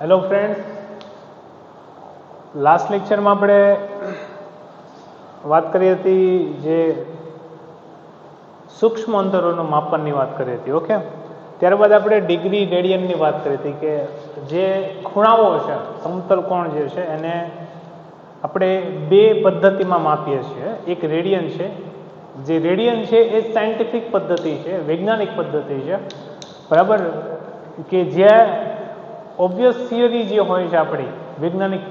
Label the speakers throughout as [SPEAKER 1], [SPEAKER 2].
[SPEAKER 1] Hello friends, last લેક્ચરમાં આપણે વાત કરી હતી જે સૂક્ષ્મ અંતરોનું માપનની વાત કરી હતી. ઓકે, ત્યારબાદ આપણે ડિગ્રી રેડિયનની વાત કરી હતી કે જે ખૂણાઓ છે, સમતલ કોણ જે છે એને આપણે બે પદ્ધતિમાં માપીએ છીએ. એક રેડિયન છે, જે રેડિયન છે એ સાયન્ટિફિક પદ્ધતિ છે, વૈજ્ઞાનિક પદ્ધતિ છે, બરાબર, કે જ્યાં ઓબ્વિયસ થિયરી જે હોય છે, આપણી વૈજ્ઞાનિક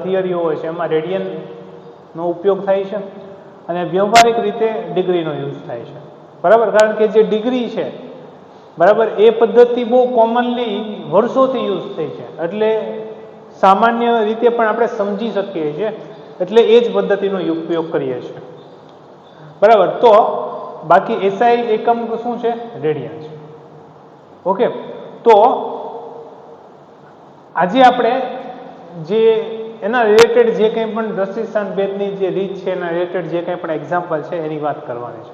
[SPEAKER 1] થિયરીઓ હોય છે, એમાં રેડિયનનો ઉપયોગ થાય છે અને વ્યવહારિક રીતે ડિગ્રીનો યુઝ થાય છે, બરાબર. કારણ કે જે ડિગ્રી છે, બરાબર, એ પદ્ધતિ બહુ કોમનલી વર્ષોથી યુઝ થઈ છે, એટલે સામાન્ય રીતે પણ આપણે સમજી શકીએ છીએ, એટલે એ જ પદ્ધતિનો ઉપયોગ કરીએ છીએ, બરાબર. તો બાકી એસઆઈ એકમ શું છે? રેડિયન છે. ઓકે, તો આજે આપણે જે એના રિલેટેડ જે કંઈ પણ દ્રષ્ટિસ્થાન ભેદની જે રીત છે, એના રિલેટેડ જે કંઈ પણ એક્ઝામ્પલ છે એની વાત કરવાની છે.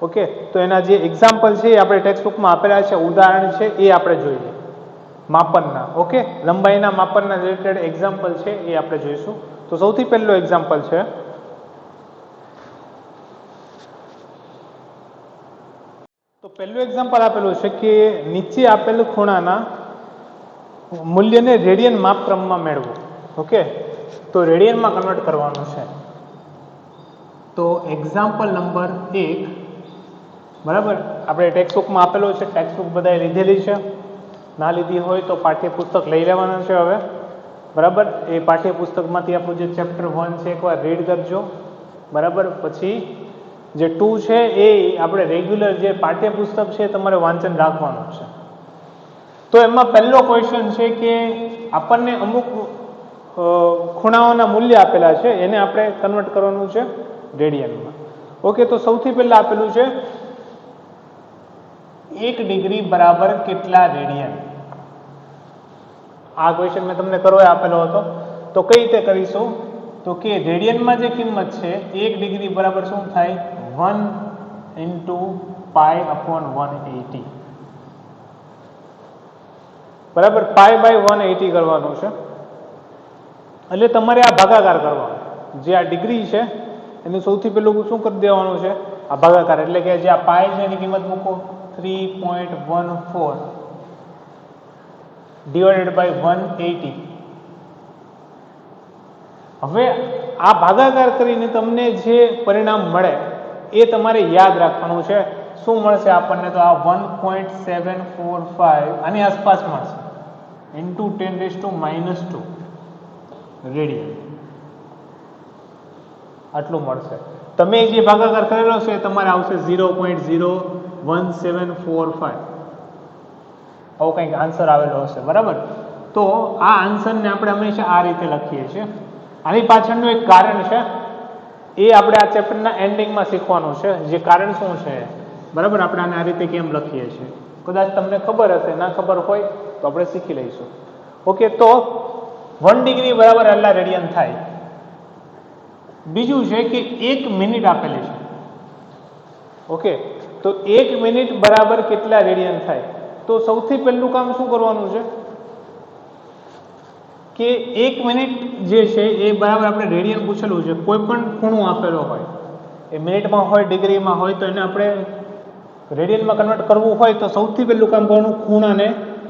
[SPEAKER 1] ઓકે, તો એના જે એક્ઝામ્પલ છે એ આપણે ટેક્સ્ટબુકમાં આપેલા છે, ઉદાહરણ છે એ આપણે જોઈએ માપનના. ઓકે, લંબાઈના માપનના રિલેટેડ એક્ઝામ્પલ છે એ આપણે જોઈશું. તો સૌથી પહેલો એક્ઝામ્પલ છે, તો પહેલું એક્ઝામ્પલ આપેલું છે કે નીચે આપેલ ખૂણાના મૂલ્યને રેડિયન માપક્રમમાં મેળવો. ઓકે, તો રેડિયનમાં કન્વર્ટ કરવાનું છે. તો એક્ઝામ્પલ નંબર 1, બરાબર, આપણે ટેક્સ્ટબુકમાં આપેલો છે, ટેક્સ્ટબુક બધાએ લીધેલી છે. ના લીધી હોય તો પાઠ્યપુસ્તક લઈ લેવાના છે હવે, બરાબર. એ પાઠ્યપુસ્તકમાંથી આપણું જે ચેપ્ટર 1 છે એકવાર રીડ કરજો, બરાબર. પછી જે 2 છે એ આપણે રેગ્યુલર જે પાઠ્યપુસ્તક છે તમારે વાંચન રાખવાનું છે. તો એમાં પહેલો ક્વેશ્ચન છે કે આપણને અમુક ખૂણાઓના મૂલ્ય આપેલા છે, એને આપણે કન્વર્ટ કરવાનું છે રેડિયનમાં. ઓકે, તો સૌથી પહેલા આપેલું છે 1 ડિગ્રી બરાબર કેટલા રેડિયન. આ ક્વેશ્ચન મેં તમને કરો આપેલો હતો. તો કઈ રીતે કરીશું? તો કે રેડિયનમાં જે કિંમત છે 1 ડિગ્રી બરાબર શું થાય? 1 × π/180, બરાબર. π/180 કરવાનું છે. એટલે તમારે આ ભાગાકાર કરવાનો. જે આ ડિગ્રી છે એનું સૌથી પહેલું શું કરી દેવાનું છે? આ ભાગાકાર. એટલે કે જે આ પાય છે એની કિંમત મૂકો 3.14 ડિવાઇડેડ બાય 180. હવે આ ભાગાકાર કરીને તમને જે પરિણામ મળે એ તમારે યાદ રાખવાનું છે. શું મળશે આપણને? તો આ 1.745 આની આસપાસ મળશે ઇન્ટુ 10⁻² રેડિયન, આટલું મળશે. તમે જે ભાગાકાર કરેલો છે તમારે આવશે 0.01745, આવો કંઈક આન્સર આવેલો હશે, બરાબર. તો આ આન્સરને આપણે હંમેશા આ રીતે લખીએ છીએ. આની પાછળનું એક કારણ છે, એ આપણે આ ચેપ્ટરના એન્ડિંગમાં શીખવાનું છે. જે કારણ શું છે, બરાબર, આપણે આને આ રીતે કેમ લખીએ છીએ. કદાચ તમને ખબર હશે, ના ખબર હોય તો આપણે શીખી લઈશું. ઓકે, તો 1 ડિગ્રી બરાબર આટલા રેડિયન થાય. બીજું છે કે 1 મિનિટ આપેલી છે. ઓકે, તો 1 મિનિટ બરાબર કેટલા રેડિયન થાય? તો સૌથી પહેલું કામ શું કરવાનું છે કે 1 મિનિટ જે છે એ બરાબર આપણે રેડિયન પૂછેલું છે. કોઈ પણ ખૂણો આપેલો હોય, એ મિનિટમાં હોય, ડિગ્રીમાં હોય, તો એને આપણે રેડિયનમાં કન્વર્ટ કરવું હોય તો સૌથી પહેલું કામ કરવાનું, ખૂણાને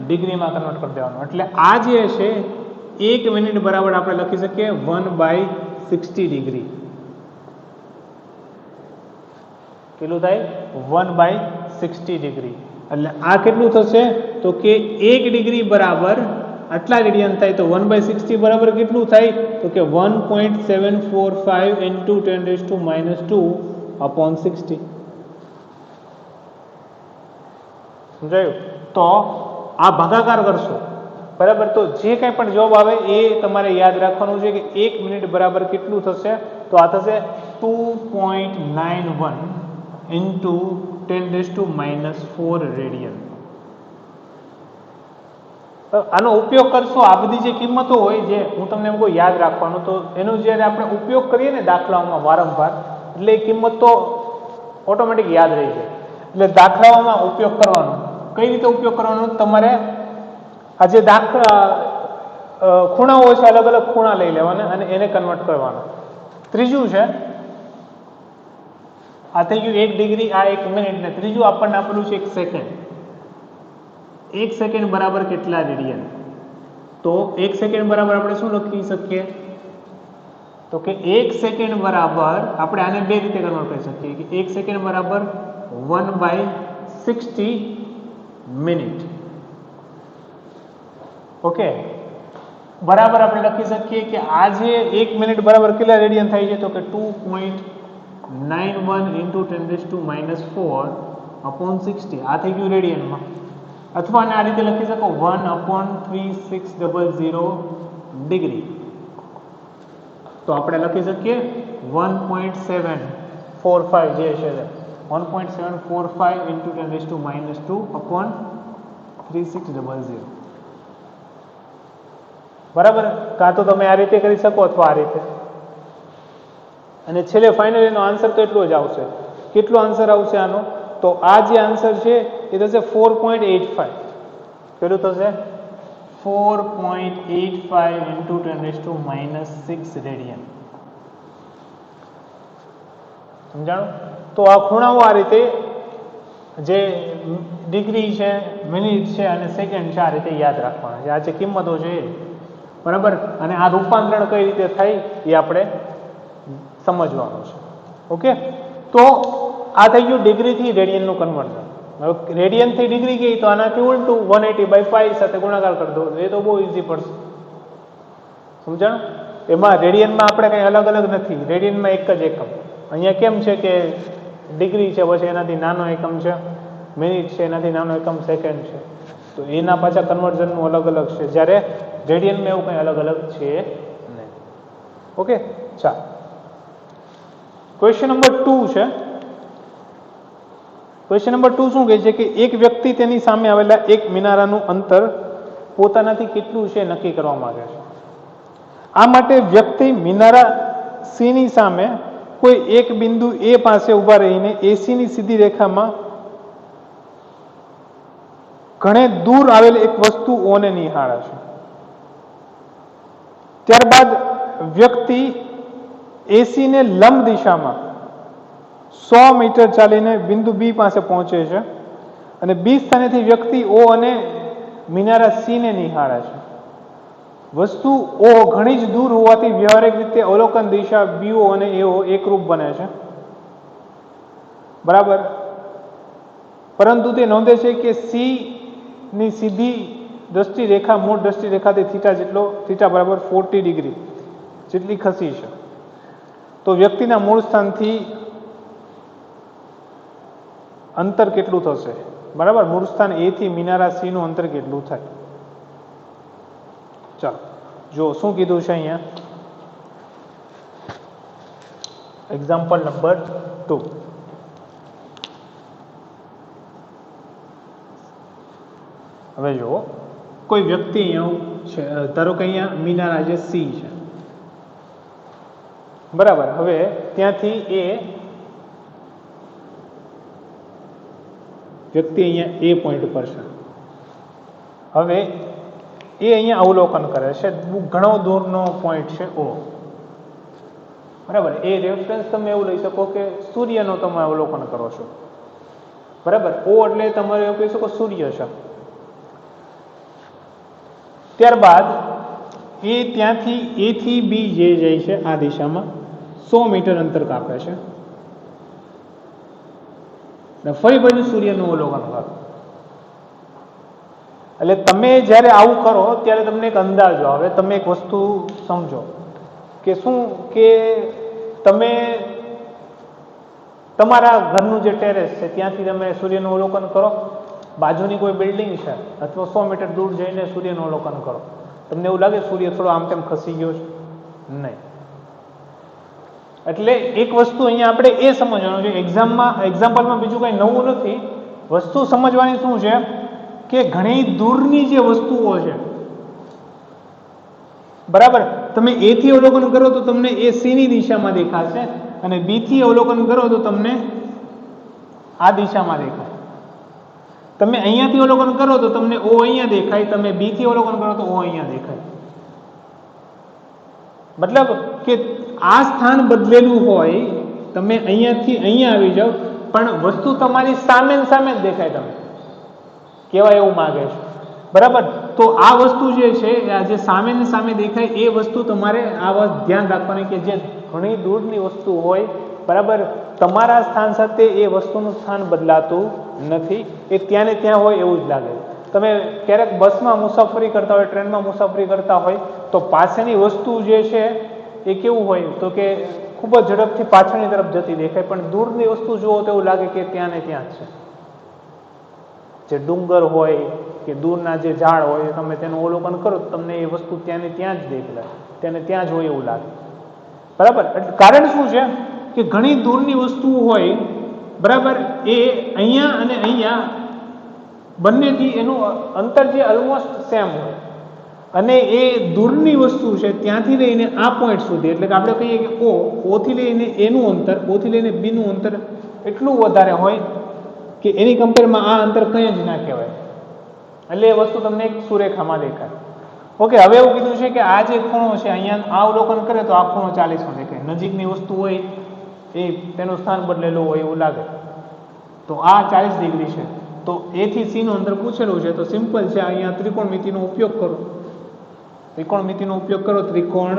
[SPEAKER 1] ડિગ્રીમાં કન્વર્ટ કરી દેવાનું. એટલે આ જે છે 1 મિનિટ બરાબર આપણે લખી શકીએ 1/60 ડિગ્રી. કેટલું થાય? 1/60 ડિગ્રી. એટલે આ કેટલું થશે? તો કે 1 ડિગ્રી બરાબર આટલા રેડિયન થાય. તો 1/60 બરાબર કેટલું થાય? તો કે 1.745 × 10⁻²/60. સમજાયું? તો આ ભાગાકાર કરશો, બરાબર. તો જે કંઈ પણ જવાબ આવે એ તમારે યાદ રાખવાનું છે કે 1 મિનિટ બરાબર કેટલું થશે? તો આ થશે 2.91 × 10⁻⁴ રેડિયન. આનો ઉપયોગ કરશો, આ બધી જે કિંમતો હોય, જે હું તમને એમ કહું યાદ રાખવાનું, તો એનો જ્યારે આપણે ઉપયોગ કરીએ ને દાખલાઓમાં વારંવાર, એટલે એ કિંમત તો ઓટોમેટિક યાદ રહી જાય. એટલે દાખલાઓમાં ઉપયોગ કરવાનો. કઈ રીતે ઉપયોગ કરવાનો? તમારે આ જે દાખલા ખૂણાઓ છે અલગ અલગ ખૂણા લઈ લેવાના અને એને કન્વર્ટ કરવાના. ત્રીજું છે આ થઈ ગયું 1 ડિગ્રી, આ 1 મિનિટ, ને ત્રીજું આપણને આપેલું છે 1 સેકન્ડ. 1 સેકન્ડ બરાબર કેટલા રેડિયન? તો 1 સેકન્ડ બરાબર આપણે શું લખી શકીએ? તો કે 1 સેકન્ડ બરાબર આપણે આને બે રીતે કન્વર્ટ કરી શકીએ કે 1 સેકન્ડ બરાબર 1/60 મિનિટ. ઓકે, બરાબર આપણે લખી શકીએ કે આ જે 1 મિનિટ બરાબર કેટલા રેડિયન થાય છે? તો કે 2.91 × 10⁻⁴ upon 60. આ થઈ ગયું રેડિયનમાં. અથવા આ રીતે લખી શકો 1/3600 ડિગ્રી. તો આપણે લખી શકીએ 1.745 જે છે 1.745 × 10⁻² upon 3600. બરાબર? કાં તો તમે આ રીતે કરી શકો અથવા આ રીતે. અને છેલ્લે ફાઇનલી એનો આન્સર તો એટલો જ આવશે. કેટલો આન્સર આવશે આનો? તો આ જે આન્સર છે એ થશે 4.85. કેટલું થશે? 4.85 × 10⁻⁶ રેડિયન. સમજાણું? તો આ ખૂણાઓ આ રીતે જે ડિગ્રી છે, મિનિટ છે અને સેકન્ડ છે આ રીતે યાદ રાખવાના છે. આ જે કિંમતો છે એ. બરાબર? અને આ રૂપાંતરણ કઈ રીતે થાય એ આપણે સમજવાનું છે. ઓકે, તો આ થઈ ગયું ડિગ્રીથી રેડિયનનું કન્વર્ઝન. હવે રેડિયનથી ડિગ્રી ગઈ તો આનાથી ઉલટું 180/5 સાથે ગુણાકાર કરી દો. એ તો બહુ ઇઝી પડશે. સમજાણું? એમાં રેડિયનમાં આપણે કંઈ અલગ અલગ નથી. રેડિયનમાં એક જ એકમ. અહીંયા કેમ છે કે ડિગ્રી છે, પછી એનાથી નાનો એકમ છે મિનિટ છે, એનાથી નાનો એકમ સેકન્ડ છે. તો એના પાછા કન્વર્ઝનનું અલગ અલગ છે, જ્યારે રેડિયનમાં એવું કંઈ અલગ અલગ છે નહીં. ઓકે, ચાલો. ક્વેશ્ચન નંબર 2 છે. ક્વેશ્ચન નંબર 2 શું કહે છે કે એક વ્યક્તિ તેની સામે આવેલા એક મિનારાનું અંતર પોતાનાથી કેટલું છે નક્કી કરવા માંગે છે. આ માટે વ્યક્તિ મિનારા સી ની સામે કોઈ એક બિંદુ એ પાસે ઊભા રહીને એસી ની સીધી રેખામાં ઘણે દૂર આવેલ એક વસ્તુ ઓને નિહાળે છે. ત્યારબાદ વ્યક્તિ એસી ને લંબ દિશામાં 100 મીટર ચાલીને બિંદુ બી પાસે પહોંચે છે અને બી સ્થાનેથી વ્યક્તિ ઓ અને મિનારા સી ને નિહાળે છે. વસ્તુ ઓ ઘણી જ દૂર હોવાથી વ્યવહારિક રીતે અવલોકન દિશા બીઓ અને એઓ એકરૂપ બને છે. બરાબર? પરંતુ તે નોંધે છે કે સી ની સીધી દ્રષ્ટિ રેખા મૂળ દ્રષ્ટિ રેખાથી થીટા બરાબર 40 ડિગ્રી જેટલી ખસી છે. તો વ્યક્તિના મૂળ સ્થાનથી અંતર કેટલું થશે? બરાબર? મૂળ સ્થાન એ થી મિનારા સી નું અંતર કેટલું થાય? ચાલો જો શું કીધું છે અહીંયા. Example number 2. હવે જુઓ, કોઈ વ્યક્તિ અહીંયા છે, ધારો કે અહીંયા મિનારા જે સી છે. બરાબર? હવે ત્યાંથી એ વ્યક્તિ અહીંયા એ પોઈન્ટ પર છે. હવે એ અહીંયા અવલોકન કરે છે, ઘણો દૂરનો પોઈન્ટ છે ઓ. બરાબર? એ રેફરન્સ તમે એવું લઈ શકો કે સૂર્યનો તમે અવલોકન કરો છો. બરાબર? ઓ એટલે તમારે એવું કહી શકો સૂર્ય છે. ત્યારબાદ એ ત્યાંથી એ થી બી જે જાય છે આ દિશામાં 100 મીટર અંતર કાપે છે. ફરી પાછું સૂર્યનું અવલોકન કરો. એટલે તમે જ્યારે આવું કરો ત્યારે તમને એક અંદાજો આવે. તમે એક વસ્તુ સમજો કે શું કે તમે તમારા ઘરનું જે ટેરેસ છે ત્યાંથી તમે સૂર્યનું અવલોકન કરો, બાજુની કોઈ બિલ્ડિંગ છે અથવા 100 મીટર દૂર જઈને સૂર્યનું અવલોકન કરો. તમને એવું લાગે સૂર્ય થોડો આમ તેમ ખસી ગયો છે? નહીં. એટલે એક વસ્તુ અહીંયા આપણે એ સમજવાનું છે. એક્ઝામ્પલમાં બીજું કંઈ નવું નથી. વસ્તુ સમજવાની શું છે કે ઘણી દૂરની જે વસ્તુઓ છે, બરાબર, તમે એ થી અવલોકન કરો તો તમને એ સી ની દિશામાં દેખાશે અને બી થી અવલોકન કરો તો તમને આ દિશામાં દેખાય. તમે અહીંયાથી અવલોકન કરો તો તમને ઓ અહીંયા દેખાય, તમે બી થી અવલોકન કરો તો ઓ અહીંયા દેખાય. મતલબ કે આ સ્થાન બદલેલું હોય, તમે અહીંયાથી અહીંયા આવી જાઓ પણ વસ્તુ તમારી સામે ને સામે જ દેખાય, તમે કેવા એવું માગે છે, બરાબર? તો આ વસ્તુ જે છે, આ જે સામે ને સામે દેખાય એ વસ્તુ તમારે આ વાત ધ્યાન રાખવાની કે જે ઘણી દૂરની વસ્તુ હોય, બરાબર, તમારા સ્થાન સાથે એ વસ્તુનું સ્થાન બદલાતું નથી, એ ત્યાં ને ત્યાં હોય એવું જ લાગે. તમે ક્યારેક બસમાં મુસાફરી કરતા હોય, ટ્રેનમાં મુસાફરી કરતા હોય તો પાસેની વસ્તુ જે છે એ કેવું હોય તો કે ખૂબ જ ઝડપથી પાછળની તરફ જતી દેખાય, પણ દૂરની વસ્તુ જુઓ તો એવું લાગે કે ત્યાં ને ત્યાં જ છે. જે ડુંગર હોય કે દૂરના જે ઝાડ હોય, તમે તેનું અવલોકન કરો તો તમને એ વસ્તુ ત્યાં ને ત્યાં જ દેખાય, ત્યાં ને ત્યાં જ હોય એવું લાગે, બરાબર? કારણ શું છે કે ઘણી દૂરની વસ્તુઓ હોય, બરાબર, એ અહીંયા અને અહીંયા બંનેથી એનું અંતર જે ઓલમોસ્ટ સેમ હોય, અને એ દૂરની વસ્તુ છે ત્યાંથી લઈને આ પોઈન્ટ સુધી, એટલે કે આપણે કહીએ કે ઓ થી લઈને એનું અંતર, ઓ થી લઈને બી નું અંતર એટલું વધારે હોય કે એની કમ્પેરમાં આ અંતર કંઈ જ ના કહેવાય, એટલે એ વસ્તુ તમને એક સુરેખામાં દેખાય. ઓકે, હવે એવું કીધું છે કે આ જે ખૂણો છે અહીંયા આ અવલોકન કરે તો આ ખૂણો 40 દેખાય, નજીકની વસ્તુ હોય એ તેનું સ્થાન બદલેલું હોય એવું લાગે, તો આ 40 ડિગ્રી છે. તો એ થી સી નું અંતર પૂછેલું છે, તો સિમ્પલ છે, અહીંયા ત્રિકોણમિતિનો ઉપયોગ કરો, ત્રિકોણમિતિનો ઉપયોગ કરો, ત્રિકોણ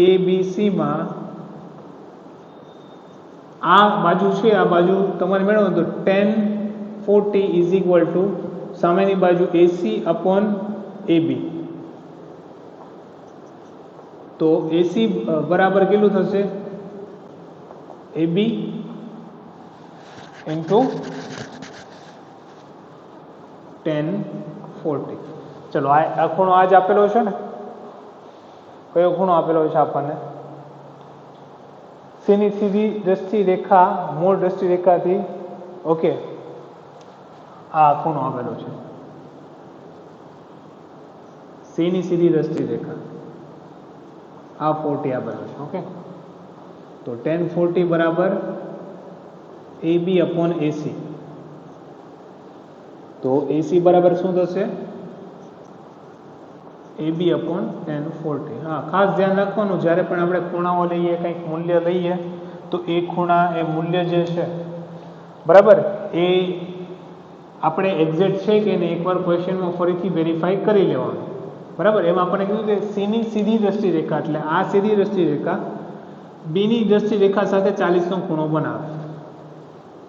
[SPEAKER 1] ABC માં આ બાજુ છે, આ બાજુ તમારે મેળવો તો tan 40 ઇઝ ઇક્વલ ટુ સામેની બાજુ AC અપોન AB, તો AC બરાબર કેટલું થશે? AB into tan 40. ચલો આ ખૂણો આજ આપેલો છે ને, કયો ખૂણો આપેલો છે આપણને? સીની સીધી દ્રષ્ટિ રેખા મૂળ દ્રષ્ટિ રેખાથી, ઓકે, આ ખૂણો આપેલો છે, સીની સીધી દ્રષ્ટિ રેખા, આ 40 આપેલો છે, ઓકે. તો tan 40 બરાબર AB અપોન AC, તો AC બરાબર શું થશે? AB upon tan 40. હા, ખાસ ધ્યાન રાખવાનું, જ્યારે પણ આપણે ખૂણાઓ લઈએ, કંઈક મૂલ્ય લઈએ, તો એ ખૂણા, એ મૂલ્ય જે છે, બરાબર, એ આપણે એક્ઝેક્ટ છે કે નહીં એકવાર ક્વેશ્ચનમાં ફરીથી વેરીફાઈ કરી લેવાનું, બરાબર? એમાં આપણે કીધું કે સીની સીધી દ્રષ્ટિ રેખા, એટલે આ સીધી દ્રષ્ટિ રેખા બીની દ્રષ્ટિ રેખા સાથે 40નો ખૂણો બનાવે.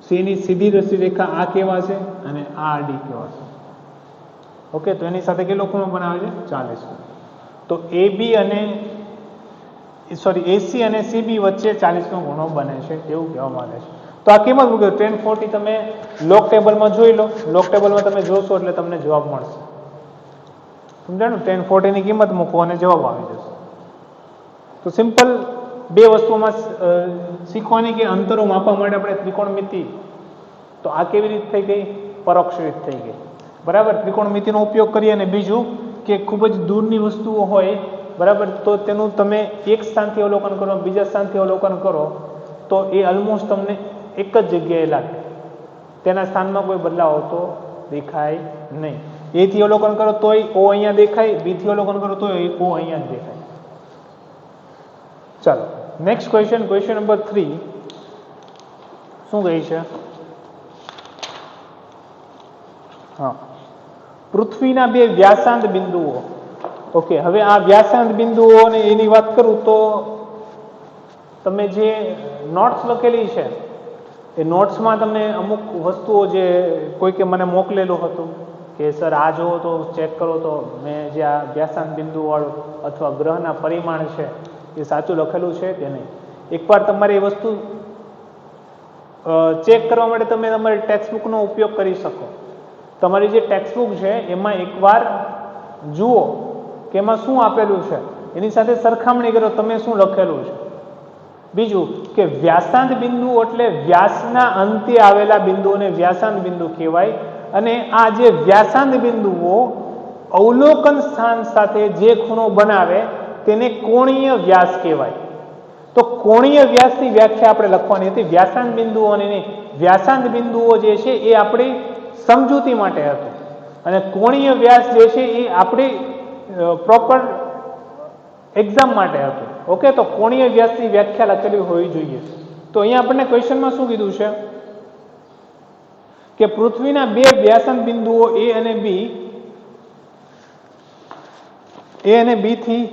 [SPEAKER 1] સીની સીધી દ્રષ્ટિ રેખા આ કેવા છે અને આ આડી કેવા છે, ઓકે. તો એની સાથે કેટલો ખૂણો બનાવે છે? 40. તો AB અને AC અને CB વચ્ચે 40નો ખૂણો બને છે એવું કહેવામાં આવે છે. તો આ કિંમત મૂકો, tan 40 તમે લોગ ટેબલમાં જોઈ લો, લોગ ટેબલમાં તમે જોશો એટલે તમને જવાબ મળશે, સમજાણું? tan 40 ની કિંમત મૂકો અને જવાબ આવી જશે. તો સિમ્પલ બે વસ્તુમાં શીખવાની કે અંતરો માપવા માટે આપણે ત્રિકોણમિતિ, તો આ કેવી રીતે થઈ ગઈ? પરોક્ષ રીત થઈ ગઈ, બરાબર? ત્રિકોણમિતિનો ઉપયોગ કરીએ, અને બીજું કે ખૂબ જ દૂરની વસ્તુઓ હોય, બરાબર, તો તેનું તમે એક સ્થાનથી અવલોકન કરો, બીજા સ્થાનથી અવલોકન કરો, તો એ ઓલમોસ્ટ તમને એક જ જગ્યાએ લાગે, તેના સ્થાનમાં કોઈ બદલાવ આવતો દેખાય નહીં. A થી અવલોકન કરો તોય O અહીંયા દેખાય, B થી અવલોકન કરો તોય O અહીંયા જ દેખાય. ચાલો નેક્સ્ટ ક્વેશ્ચન, ક્વેશ્ચન નંબર 3 શું કહે છે? હા, પૃથ્વીના બે વ્યાસાંત બિંદુઓ, ઓકે. હવે આ વ્યાસાંત બિંદુઓ અને એની વાત કરું તો તમે જે નોટ્સ લખેલી છે એ નોટ્સમાં તમને અમુક વસ્તુઓ જે કોઈકે મને મોકલેલું હતું કે સર આ જુઓ તો ચેક કરો તો મેં જે આ વ્યાસાંત બિંદુવાળું અથવા ગ્રહના પરિમાણ છે એ સાચું લખેલું છે કે નહીં. એકવાર તમારે એ વસ્તુ ચેક કરવા માટે તમે તમારી ટેક્સ્ટબુકનો ઉપયોગ કરી શકો. તમારી જે ટેક્સ્ટબુક છે એમાં એકવાર જુઓ કે એમાં શું આપેલું છે, એની સાથે સરખામણી કરો તમે શું લખેલું છે. બીજું કે વ્યાસાંત બિંદુ એટલે વ્યાસના અંતે આવેલા બિંદુઓને વ્યાસાંત બિંદુ કહેવાય, અને આ જે વ્યાસાંત બિંદુઓ અવલોકન સ્થાન સાથે જે ખૂણો બનાવે તેને કોણીય વ્યાસ કહેવાય. તો કોણીય વ્યાસની વ્યાખ્યા આપણે લખવાની હતી, વ્યાસાંત બિંદુઓ અને વ્યાસાંત બિંદુઓ જે છે એ આપણી સમજૂતી માટે હતું, અને કોણીય વ્યાસ જે છે એ આપણી પ્રોપર એક્ઝામ માટે હતું. ઓકે, તો કોણીય વ્યાસની વ્યાખ્યા લખેલી હોવી જોઈએ. તો અહીંયા આપણને ક્વેશ્ચનમાં શું કીધું છે કે પૃથ્વીના બે વ્યાસન બિંદુઓ એ અને બી થી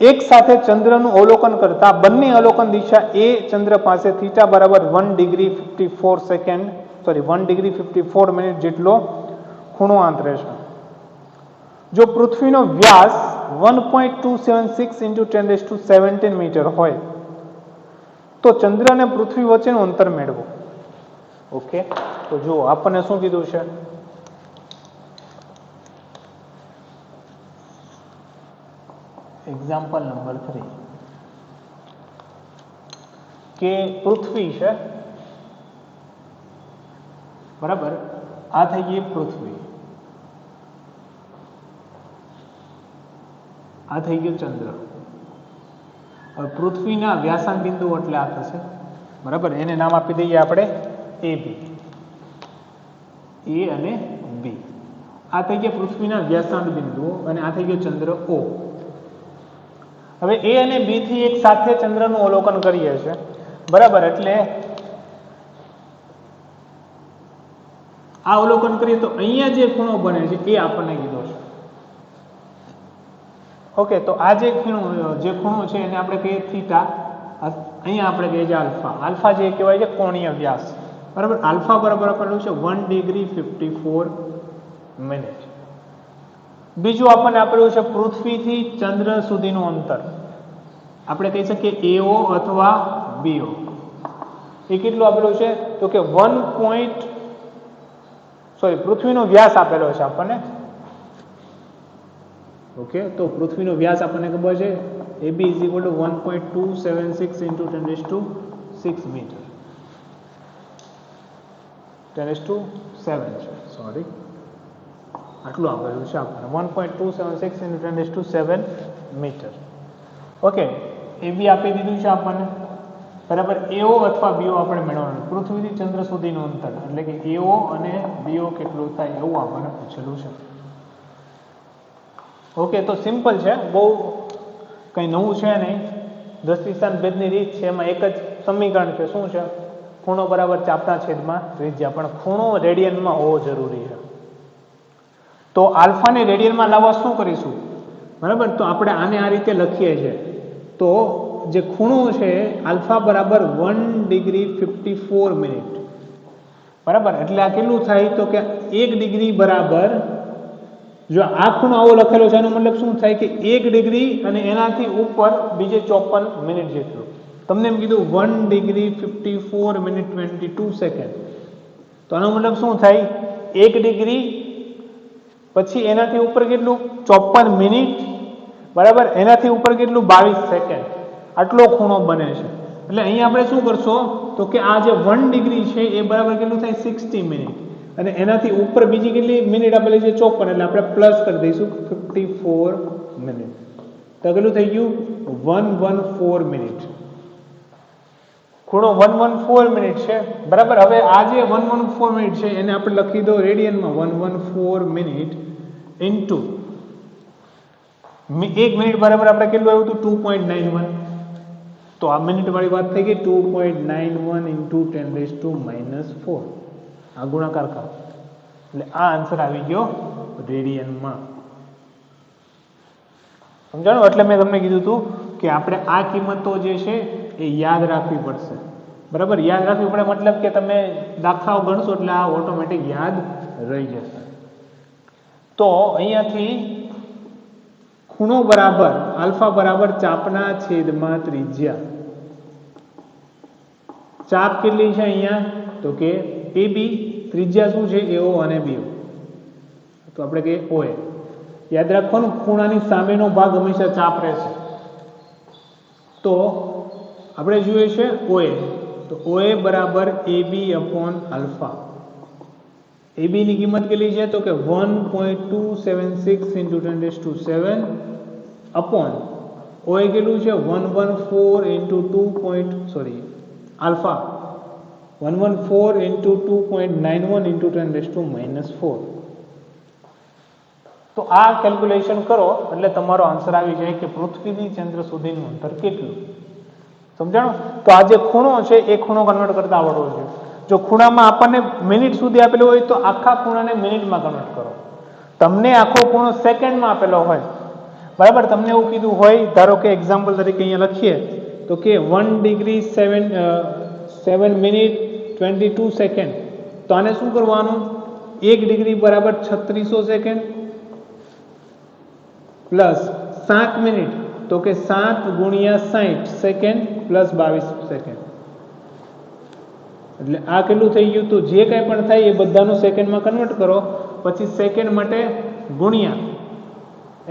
[SPEAKER 1] એક સાથે ચંદ્રનું અવલોકન કરતા બંને અવલોકન દિશા એ ચંદ્ર પાસે થીટા બરાબર 1 ડિગ્રી 54 સેકન્ડ 1 ડિગ્રી 54 મિનિટ જેટલો ખૂણો આંતરે છે. જો પૃથ્વીનો વ્યાસ 1.276 × 1017 મીટર હોય તો ચંદ્ર અને પૃથ્વી વચ્ચેનું અંતર મેળવો. ઓકે, તો જુઓ આપણને શું કીધું છે, એક્ઝામ્પલ નંબર 3 કે પૃથ્વી છે, બરાબર, આ થઈ ગઈ પૃથ્વી, આ થઈ ગયો ચંદ્ર. હવે પૃથ્વીના વ્યાસાંત બિંદુ એટલે આ થશે, બરાબર, એને નામ આપી દઈએ આપણે એ બી, એ અને બી. આ થઈ ગયા પૃથ્વીના વ્યાસાંત બિંદુઓ અને આ થઈ ગયો ચંદ્ર ઓ. હવે એ અને બી થી એક સાથે ચંદ્રનું અવલોકન કરીએ છીએ, બરાબર, એટલે આ અવલોકન કરીએ તો અહીંયા જે ખૂણો બને છે એ આપણને કીધો છે. ઓકે, તો આ જે ખૂણો છે એને આપણે કહીએ થીટા, અહીંયા આપણે કહીએ છીએ આલ્ફા. આલ્ફા જે કહેવાય છે કોણીય વ્યાસ, બરાબર. આલ્ફા બરાબર આપેલું છે 1 ડિગ્રી 54 મિનિટ. બીજું આપણને આપેલું છે પૃથ્વીથી ચંદ્ર સુધીનું અંતર, આપણે કહી શકીએ એઓ અથવા બીઓ. એ કેટલું આપેલું છે તો કે પૃથ્વીનો વ્યાસ આપેલો છે આપણને. ઓકે, તો પૃથ્વીનો વ્યાસ આપણને ખબર છે AB = 1.276 × 10⁶ મીટર, 10⁷ છે, સોરી, આટલું આપેલું છે આપણને 1.276 × 10⁷ મીટર. ઓકે, AB આપી દીધું છે આપણને, બરાબર. AO અથવા BO આપણે મેળવવાનું, પૃથ્વીથી ચંદ્ર સુધીનું અંતર, એટલે કે AO અને BO કેટલું થાય એવું આપણને પૂછેલું છે. ઓકે, તો સિમ્પલ છે, બહુ કંઈ નવું છે નહીં. દ્રષ્ટિસ્થાન ભેદની રીત છે, એમાં એક જ સમીકરણ છે, શું છે, ખૂણો બરાબર ચાપના છેદમાં ત્રિજ્યા, પણ ખૂણો રેડિયનમાં હોવો જરૂરી છે. તો આલ્ફાને રેડિયનમાં લાવવા શું કરીશું, બરાબર, તો આપણે આને આ રીતે લખીએ છીએ. તો જે ખૂણો છે આલ્ફા બરાબર 1 ડિગ્રી 54 મિનિટ, બરાબર, એટલે આ કેટલું થાય તો કે 1 ડિગ્રી બરાબર, જો આ ખૂણો આવો લખેલો છે એનો મતલબ શું થાય કે 1 ડિગ્રી અને એનાથી ઉપર બીજે 54 મિનિટ જેટલું. તમને એમ કીધું 1 ડિગ્રી 54 મિનિટ 22 સેકન્ડ, તો આનો મતલબ શું થાય 1 ડિગ્રી પછી એનાથી ઉપર કેટલું 54 મિનિટ, બરાબર, એનાથી ઉપર કેટલું 22 સેકન્ડ, આટલો ખૂણો બને છે. એટલે અહીંયા આપણે શું કરશો તો કે આ જે 1 ડિગ્રી છે એ બરાબર કેટલું થાય 60 મિનિટ, અને એનાથી ઉપર બીજી કેટલી મિનિટ આપેલી છે 54, એટલે આપણે પ્લસ કરી દઈશું 54 મિનિટ, તો કેટલું થઈ ગયું 114 મિનિટ. ખૂણો 114 મિનિટ છે, બરાબર. હવે આ જે 114 મિનિટ છે એને આપણે લખી દો રેડિયનમાં, 114 મિનિટ ઇન્ટુ 1 મિનિટ બરાબર આપણે કેટલું આવ્યું હતું 2.91, તો આ મિનિટ વાળી વાત થઈ ગઈ 2.91 × 10⁻⁴, આ ગુણાકાર કરો એટલે આ આન્સર આવી ગયો રેડિયનમાં. સમજાણું? એટલે મેં તમને કીધું હતું કે આપણે આ કિંમતો જે છે એ યાદ રાખવી પડશે, બરાબર. યાદ રાખવી પડે મતલબ કે તમે દાખલાઓ ગણશો એટલે આ ઓટોમેટિક યાદ રહી જશે. તો અહીંયાથી ખૂણો બરાબર આલ્ફા બરાબર ચાપના છેદમાં ત્રિજ્યા. ચાપ કેટલી છે અહીંયા તો કે AB, ત્રિજ્યા શું છે AO અને BO, તો આપણે કહીએ OA. યાદ રાખવાનું ખૂણાની સામેનો ભાગ હંમેશા ચાપ રહેશે. તો આપણે જોઈએ છે OA, તો OA બરાબર AB/આલ્ફા. AB ની કિંમત કેટલી છે તો કે 1.276 × 10⁷ અપોન OA કેટલું છે 114 × આલ્ફા 114 × 2.91 × 10⁻⁴. તો આ કેલ્ક્યુલેશન કરો એટલે તમારો આન્સર આવી જાય કે પૃથ્વીથી ચંદ્ર સુધીનું અંતર કેટલું. સમજાણું? તો આ જે ખૂણો છે એ ખૂણો કન્વર્ટ કરતા આવડવો જોઈએ. જો ખૂણામાં આપણને મિનિટ સુધી આપેલું હોય તો આખા ખૂણાને મિનિટમાં કન્વર્ટ કરો. તમને આખો ખૂણો સેકન્ડમાં આપેલો હોય, બરાબર, તમને એવું કીધું હોય, ધારો કે એક્ઝામ્પલ તરીકે અહીંયા લખીએ તો કે 1 ડિગ્રી 7 મિનિટ 22 સેકન્ડ, તો આને શું કરવાનું, 1 ડિગ્રી બરાબર 3600 સેકન્ડ પ્લસ 7 મિનિટ તો કે 7 ગુણ્યા 60 સેકન્ડ પ્લસ 22 સેકન્ડ. એટલે આ કેટલું થઈ ગયું? તો જે કંઈ પણ થાય એ બધાનું સેકન્ડમાં કન્વર્ટ કરો, પછી સેકન્ડ માટે ગુણ્યા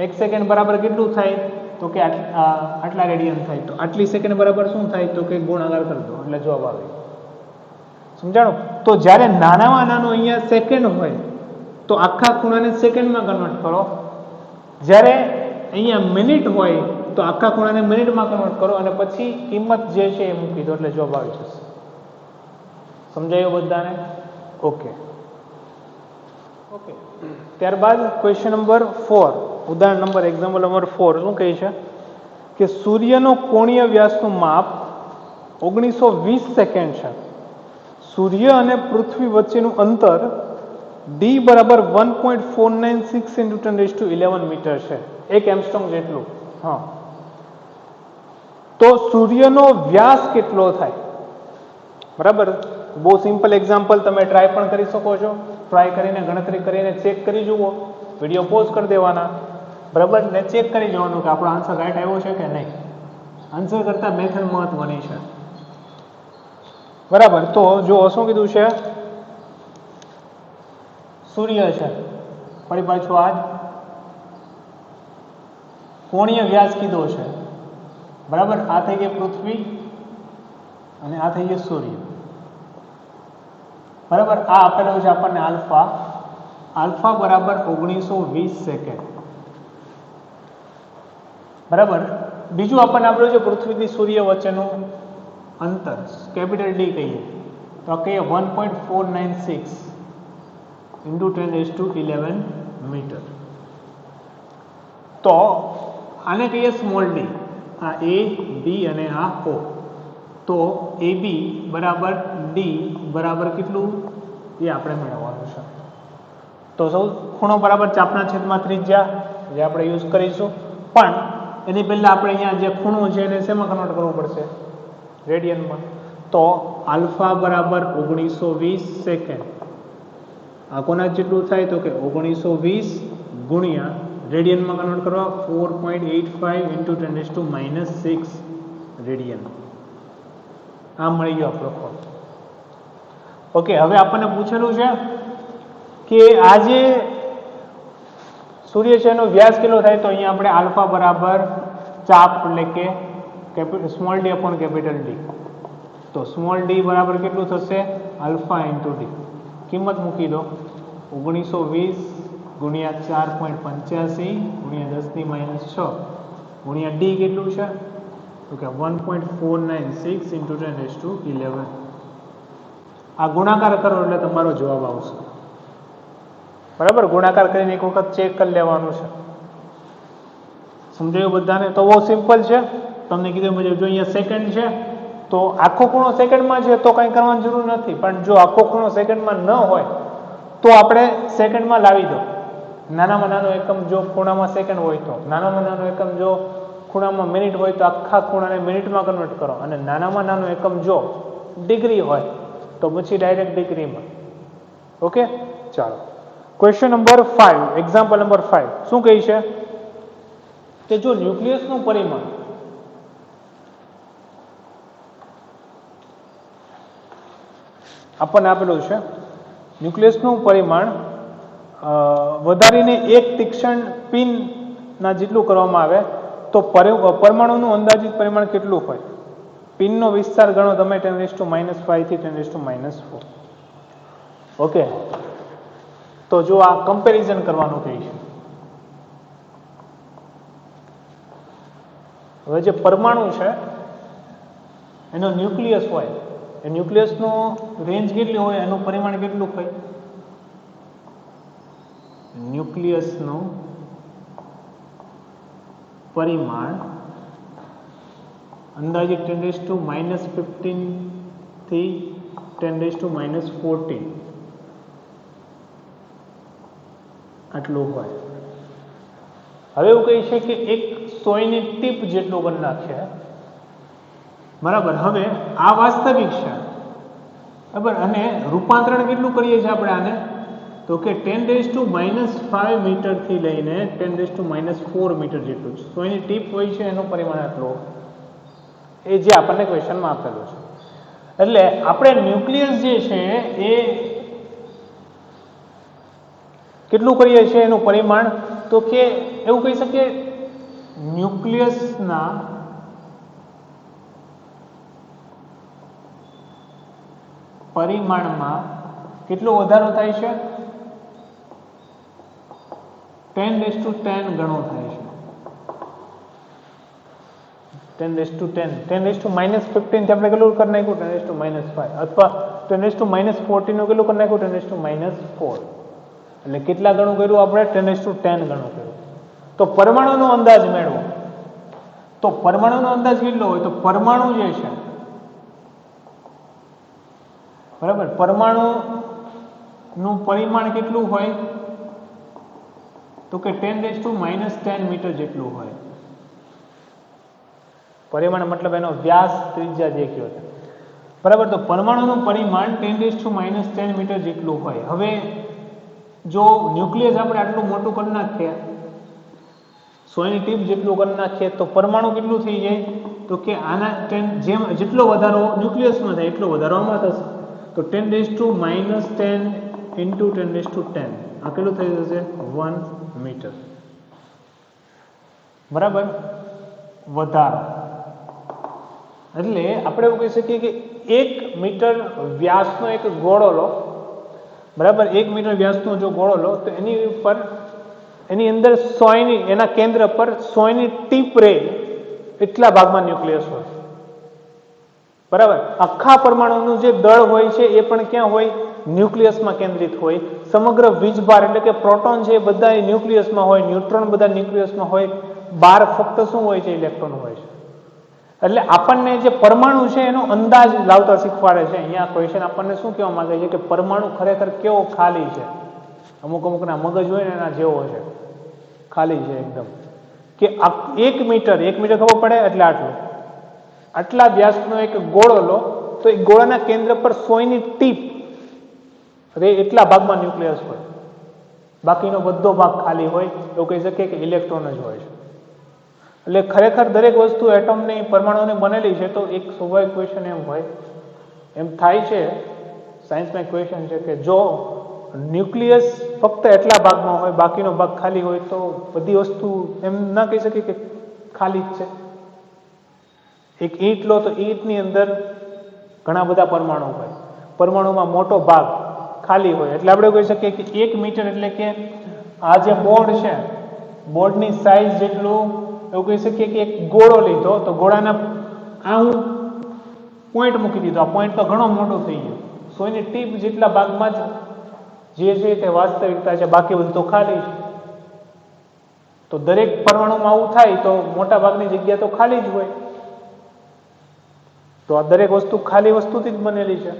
[SPEAKER 1] 1 સેકન્ડ બરાબર કેટલું થાય? તો કે આટલા રેડિયન થાય. તો આટલી સેકન્ડ બરાબર શું થાય? તો કે ગુણાકાર કરી દો એટલે જવાબ આવે. સમજાણું? તો જ્યારે નાનામાં નાનો અહીંયા સેકન્ડ હોય તો આખા ખૂણાને સેકન્ડમાં કન્વર્ટ કરો, જ્યારે અહીંયા મિનિટ હોય તો આખા ખૂણાને મિનિટમાં કન્વર્ટ કરો અને પછી કિંમત જે છે એ મૂકી દો એટલે જવાબ આવી જશે. સમજાયું બધાને? ઓકે. ત્યારબાદ ક્વેશ્ચન નંબર 4, ઉદાહરણ નંબર એક્ઝામ્પલ નંબર 4 શું કહે છે કે સૂર્યનો કોણીય વ્યાસનું માપ 1920 સેકન્ડ છે. સૂર્ય અને પૃથ્વી વચ્ચેનું અંતર d બરાબર 1.496 × 1011 મીટર છે, 1 એમસ્ટ્રોંગ જેટલું. હા, તો સૂર્યનો વ્યાસ કેટલો થાય? બરાબર, બહુ સિમ્પલ એક્ઝામ્પલ, તમે ટ્રાય પણ કરી શકો છો. ટ્રાય કરીને ગણતરી કરીને ચેક કરી જુઓ, વિડીયો પોઝ કરી દેવાના, બરાબર, ને ચેક કરી જવાનું કે આપણો આન્સર રાઈટ આવ્યો છે કે નહીં. આન્સર કરતાં મેથડ મહત્વની છે. બરાબર, તો જો શું કીધું છે, સૂર્ય છે, ફરી પાછું આ કોણીય વ્યાસ કીધો છે, બરાબર, આ થઈ ગઈ પૃથ્વી અને આ થઈ ગયું સૂર્ય, બરાબર. આ આપેલો છે આપણને આલ્ફા, આલ્ફા બરાબર 1920 સેકન્ડ, બરાબર. બીજું આપણને આપેલું છે પૃથ્વીથી સૂર્ય વચ્ચેનું અંતર, કેપિટલ ડી કહીએ તો આ કહીએ 1.496 × 1011 મીટર. તો આને કહીએ સ્મોલ ડી, આ એ બી અને આ ઓ. તો એ બી બરાબર ડી બરાબર કેટલું એ આપણે મેળવવાનું છે. તો સૌ ખૂણો બરાબર ચાપના છેદમાં ત્રિજ્યા જે આપણે યુઝ કરીશું, પણ એની પહેલાં આપણે અહીંયા જે ખૂણો છે એને શેમાં કન્વર્ટ કરવું પડશે? રેડિયનમાં. તો આલ્ફા બરાબર 1920 સેકન્ડ, આ કોના જેટલું થાય? તો કે 1920 ગુણ્યા રેડિયનમાં કન્વર્ટ કરવા 4.85 × 10−6 રેડિયન. આ મળી ગયો આપણો ખૂણો. ઓકે, હવે આપણને પૂછેલું છે કે આ જે સૂર્ય છે એનો વ્યાસ કેટલો થાય? તો અહીંયા આપણે આલ્ફા બરાબર ચાપ એટલે કે small D upon capital D. તો સ્મોલ ડી બરાબર કેટલું થશે? Alpha into D. કિંમત મૂકી દો, 1920 ગુણ્યા 4.85 ગુણ્યા 10−6 ગુણ્યા ડી કેટલું છે? તો કે 1.496 × 1011. આ ગુણાકાર કરો એટલે તમારો જવાબ આવશે, બરાબર. ગુણાકાર કરીને એક વખત ચેક કરી લેવાનું છે. સમજાયું બધાને? તો બહુ સિમ્પલ છે. તમને કીધું મુજબ જો અહીંયા સેકન્ડ છે તો આખો ખૂણો સેકન્ડમાં છે તો કંઈ કરવાની જરૂર નથી, પણ જો આખો ખૂણો સેકન્ડમાં ન હોય તો આપણે સેકન્ડમાં લાવી દો. નાનામાં નાનો એકમ જો ખૂણામાં સેકન્ડ હોય તો, નાનામાં નાનો એકમ જો ખૂણામાં મિનિટ હોય તો આખા ખૂણાને મિનિટમાં કન્વર્ટ કરો, અને નાનામાં નાનો એકમ જો ડિગ્રી હોય તો પછી ડાયરેક્ટ ડિગ્રીમાં. ઓકે, ચાલો. ક્વેશ્ચન નંબર 5, એક્ઝામ્પલ નંબર 5 શું કહે છે કે જો ન્યુક્લિયસનું પરિમાણ આપણને આપેલું છે, ન્યુક્લિયસનું પરિમાણ વધારીને એક તીક્ષ્ણ પિનના જેટલું કરવામાં આવે તો પરમાણુનું અંદાજિત પરિમાણ કેટલું હોય? પિનનો વિસ્તાર ગણો તમે 10⁻5 થી 10⁻4. ઓકે, તો જો આ કમ્પેરિઝન કરવાનું કહે છે. હવે જે પરમાણુ છે એનો ન્યુક્લિયસ હોય, એ ન્યુક્લિયસનો રેન્જ કેટલી હોય, એનું પરિમાણ કેટલું હોય? ન્યુક્લિયસનું પરિમાણ અંદાજિત 10⁻15 થી 10⁻14 આટલું હોય. હવે એવું કહે છે કે એક સોયની ટીપ જેટલું કરી નાખે, બરાબર. હવે આ વાસ્તવિક છે, બરાબર, અને રૂપાંતરણ કેટલું કરીએ છીએ આપણે આને, તો કે 10⁻5 મીટરથી લઈને 10⁻4 મીટર જેટલું છે. સોયની ટીપ હોય છે એનું પરિમાણ આટલું, એ જે આપણને ક્વેશ્ચનમાં આપેલું છે. એટલે આપણે ન્યુક્લિયસ જે છે એ કેટલું કરીએ છીએ એનું પરિમાણ, તો કે એવું કહી શકીએ ન્યુક્લિયસના પરિમાણમાં કેટલો વધારો થાય છે, 10⁻10 ગણો થાય છે. 10⁻10 10⁻−15 થી આપણે કેટલું કરી નાખ્યું, 10⁻5, અથવા 10⁻14 નું કેટલું કરી નાખ્યું, 10⁻4. એટલે કેટલા ગણું કર્યું આપણે, 10⁻10 ગણું કર્યું. તો પરમાણુનો અંદાજ મેળવો, તો પરમાણુનો અંદાજ કેટલો હોય, તો પરમાણુ જે છે, બરાબર, પરમાણુનું પરિમાણ કેટલું હોય, તો કે 10⁻10 મીટર જેટલું હોય. પરિમાણ મતલબ એનો વ્યાસ, ત્રિજ્યા જે કયો છે, બરાબર. તો પરમાણુનું પરિમાણ 10⁻10 મીટર જેટલું હોય. હવે જો ન્યુક્લિયસ આપણે આટલું મોટું કરી નાખીએ, સોયની ટીપ જેટલું કરી નાખીએ, તો પરમાણુ કેટલું થઈ જાય, તો કે આના જેમ જેટલો વધારો ન્યુક્લિયસમાં થાય એટલો વધારો આમાં થશે. તો 10⁻10 ઇન્ટુ 10⁻10 આ કેટલું થઈ જશે, 1 મીટર, બરાબર, વધારો. એટલે આપણે એવું કહી શકીએ કે 1 મીટર વ્યાસનો એક ગોળો લો, બરાબર, 1 મીટર વ્યાસનો જો ગોળો લો, તો એની ઉપર, એની અંદર સોયની, એના કેન્દ્ર પર સોયની ટીપ રહે એટલા ભાગમાં ન્યુક્લિયસ હોય, બરાબર. આખા પરમાણુનું જે દળ હોય છે એ પણ ક્યાં હોય, ન્યુક્લિયસમાં કેન્દ્રિત હોય. સમગ્ર વીજભાર એટલે કે પ્રોટોન છે એ બધા ન્યુક્લિયસમાં હોય, ન્યુટ્રોન બધા ન્યુક્લિયસમાં હોય, બહાર ફક્ત શું હોય છે, ઇલેક્ટ્રોન હોય છે. એટલે આપણને જે પરમાણુ છે એનો અંદાજ લાવતા શીખવાડે છે. અહીંયા ક્વેશ્ચન આપણને શું કહેવા માંગે છે કે પરમાણુ ખરેખર કેવો ખાલી છે. અમુક અમુકના મગજ હોય ને એના જેવો છે, ખાલી છે એકદમ. કે 1 મીટર ખબર પડે એટલે આટલા વ્યાસનો એક ગોળો લો, તો એ ગોળાના કેન્દ્ર પર સોયની ટીપ રે એટલા ભાગમાં ન્યુક્લિયસ હોય, બાકીનો બધો ભાગ ખાલી હોય. એવું કહી શકીએ કે ઇલેક્ટ્રોન જ હોય છે. એટલે ખરેખર દરેક વસ્તુ એટમની, પરમાણુની બનેલી છે. તો એક સ્વાભાવિક ક્વેશ્ચન એમ હોય, એમ થાય છે, સાયન્સમાં ક્વેશ્ચન છે કે જો ન્યુક્લિયસ ફક્ત એટલા ભાગમાં હોય, બાકીનો ભાગ ખાલી હોય, તો બધી વસ્તુ એમ ના કહી શકીએ કે ખાલી જ છે. એક ઈંટ લો તો ઈંટની અંદર ઘણા બધા પરમાણુ હોય, પરમાણુમાં મોટો ભાગ ખાલી હોય. એટલે આપણે કહી શકીએ કે 1 મીટર એટલે કે આ જે બોર્ડ છે, બોર્ડની સાઈઝ જેટલું, એવું કહી શકીએ કે એક ગોળો લીધો, તો ગોળાના આ હું પોઈન્ટ મૂકી દીધો, આ પોઈન્ટ તો ઘણો મોટો થઈ ગયો. સોયની ટીપ જેટલા ભાગમાં જ જે છે તે વાસ્તવિકતા છે, બાકી બધું તો ખાલી છે. તો દરેક પરમાણુમાં આવું થાય તો મોટા ભાગની જગ્યા તો ખાલી જ હોય. તો આ દરેક વસ્તુ ખાલી વસ્તુથી જ બનેલી છે.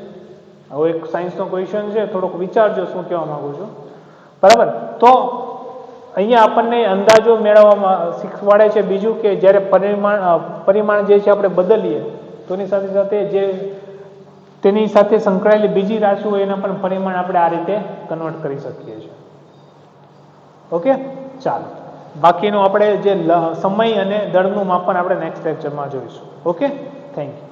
[SPEAKER 1] હવે એક સાયન્સનો ક્વેશ્ચન છે, થોડોક વિચારજો શું કહેવા માંગુ છું, બરાબર. તો અહીંયા આપણને અંદાજો મેળવવામાં શીખવાડે છે. બીજું કે જ્યારે પરિમાણ જે છે આપણે બદલીએ, તો એની સાથે સાથે જે તેની સાથે સંકળાયેલી બીજી રાશિ હોય એના પણ પરિમાણ આપણે આ રીતે કન્વર્ટ કરી શકીએ છીએ. ઓકે, ચાલો, બાકીનું આપણે જે સમય અને દળનું માપન આપણે નેક્સ્ટ લેક્ચરમાં જોઈશું. Okay, thank you.